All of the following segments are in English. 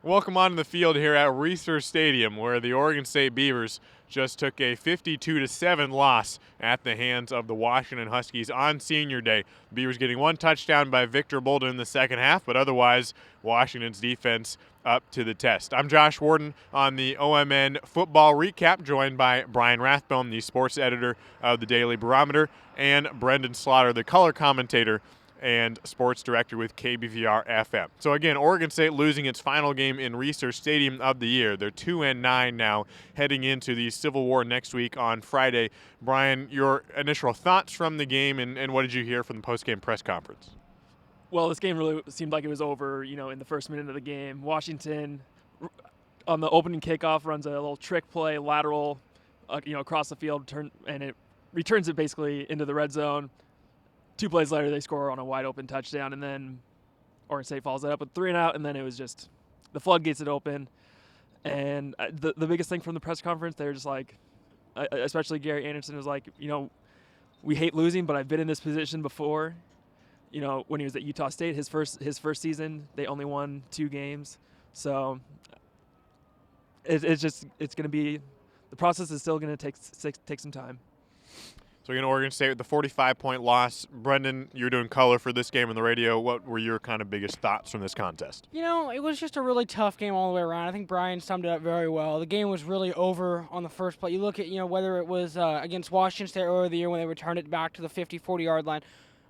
Welcome onto the field here at Research Stadium, where the Oregon State Beavers just took a 52-7 loss at the hands of the Washington Huskies on Senior Day. The Beavers getting one touchdown by Victor Bolden in the second half, but otherwise Washington's defense up to the test. I'm Josh Warden on the OMN football recap, joined by Brian Rathbone, the sports editor of the Daily Barometer, and Brendan Slaughter, the color commentator and sports director with KBVR FM. So again, Oregon State losing its final game in Research Stadium of the year. They're 2-9 now, heading into the Civil War next week on Friday. Brian, your initial thoughts from the game, and what did you hear from the post-game press conference? Well, this game really seemed like it was over, in the first minute of the game. Washington, on the opening kickoff, runs a little trick play, lateral, across the field, and it returns it basically into the red zone. 2 plays later, they score on a wide-open touchdown, and then Oregon State follows that up with 3 and out, and then it was just the floodgates had opened. And the biggest thing from the press conference, they were just like, especially Gary Anderson was like, we hate losing, but I've been in this position before. When he was at Utah State, his first season, they only won 2 games. So it's going to be, the process is still going to take some time. So again, Oregon State with the 45-point loss. Brendan, you were doing color for this game on the radio. What were your kind of biggest thoughts from this contest? It was just a really tough game all the way around. I think Brian summed it up very well. The game was really over on the first play. You look at, whether it was against Washington State earlier in the year when they returned it back to the 50, 40-yard line.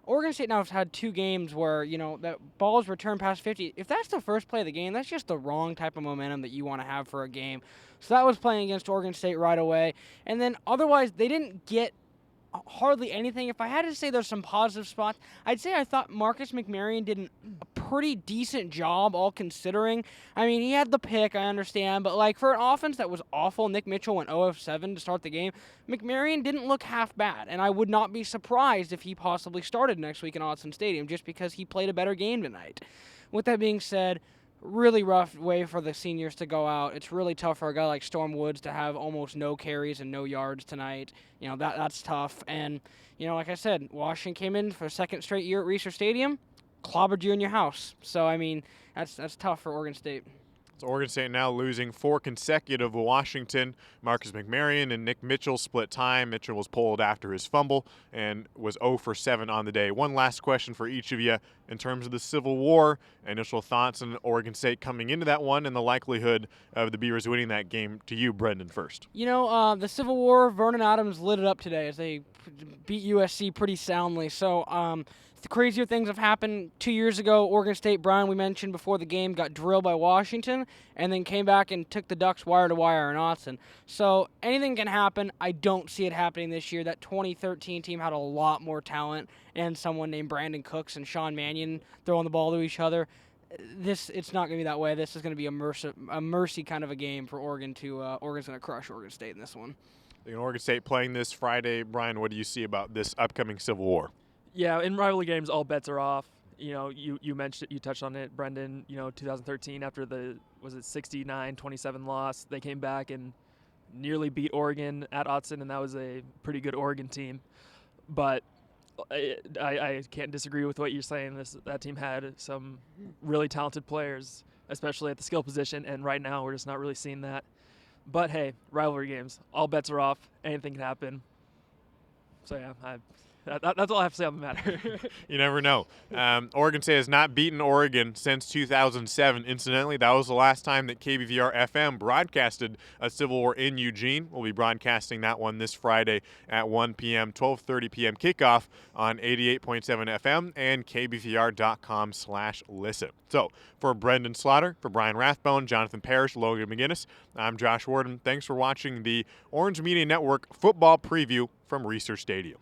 Oregon State now has had 2 games where, that balls returned past 50. If that's the first play of the game, that's just the wrong type of momentum that you want to have for a game. So that was playing against Oregon State right away. And then otherwise, they didn't get hardly anything. If I had to say there's some positive spots, I'd say I thought Marcus McMaryion did a pretty decent job, all considering. I mean, he had the pick, I understand, but for an offense that was awful, Nick Mitchell went 0 of 7 to start the game. McMaryion didn't look half bad, and I would not be surprised if he possibly started next week in Autzen Stadium just because he played a better game tonight. With that being said, really rough way for the seniors to go out. It's really tough for a guy like Storm Woods to have almost no carries and no yards tonight. That's tough. And, like I said, Washington came in for a second straight year at Research Stadium, clobbered you in your house. So, that's tough for Oregon State. So Oregon State now losing 4 consecutive. Washington, Marcus McMaryion and Nick Mitchell split time. Mitchell was pulled after his fumble and was 0 for 7 on the day. One last question for each of you in terms of the Civil War. Initial thoughts on Oregon State coming into that one and the likelihood of the Beavers winning that game. To you, Brendan, first. The Civil War, Vernon Adams lit it up today as they beat USC pretty soundly. So, the crazier things have happened. 2 years ago, Oregon State, Brian, we mentioned before the game, got drilled by Washington and then came back and took the Ducks wire to wire in Autzen. So anything can happen. I don't see it happening this year. That 2013 team had a lot more talent and someone named Brandon Cooks and Sean Mannion throwing the ball to each other. It's not going to be that way. This is going to be a mercy kind of a game for Oregon. Oregon's going to crush Oregon State in this one. Oregon State playing this Friday. Brian, what do you see about this upcoming Civil War? Yeah, in rivalry games, all bets are off. You mentioned it, you touched on it, Brendan. 2013 after the 69-27 loss, they came back and nearly beat Oregon at Autzen, and that was a pretty good Oregon team. But I can't disagree with what you're saying. That team had some really talented players, especially at the skill position, and right now we're just not really seeing that. But hey, rivalry games, all bets are off. Anything can happen. So yeah, that's all I have to say on the matter. You never know. Oregon State has not beaten Oregon since 2007. Incidentally, that was the last time that KBVR FM broadcasted a Civil War in Eugene. We'll be broadcasting that one this Friday at 1 p.m., 12:30 p.m. kickoff on 88.7 FM and kbvr.com/listen. So for Brendan Slaughter, for Brian Rathbone, Jonathan Parrish, Logan McGinnis, I'm Josh Warden. Thanks for watching the Orange Media Network football preview from Research Stadium.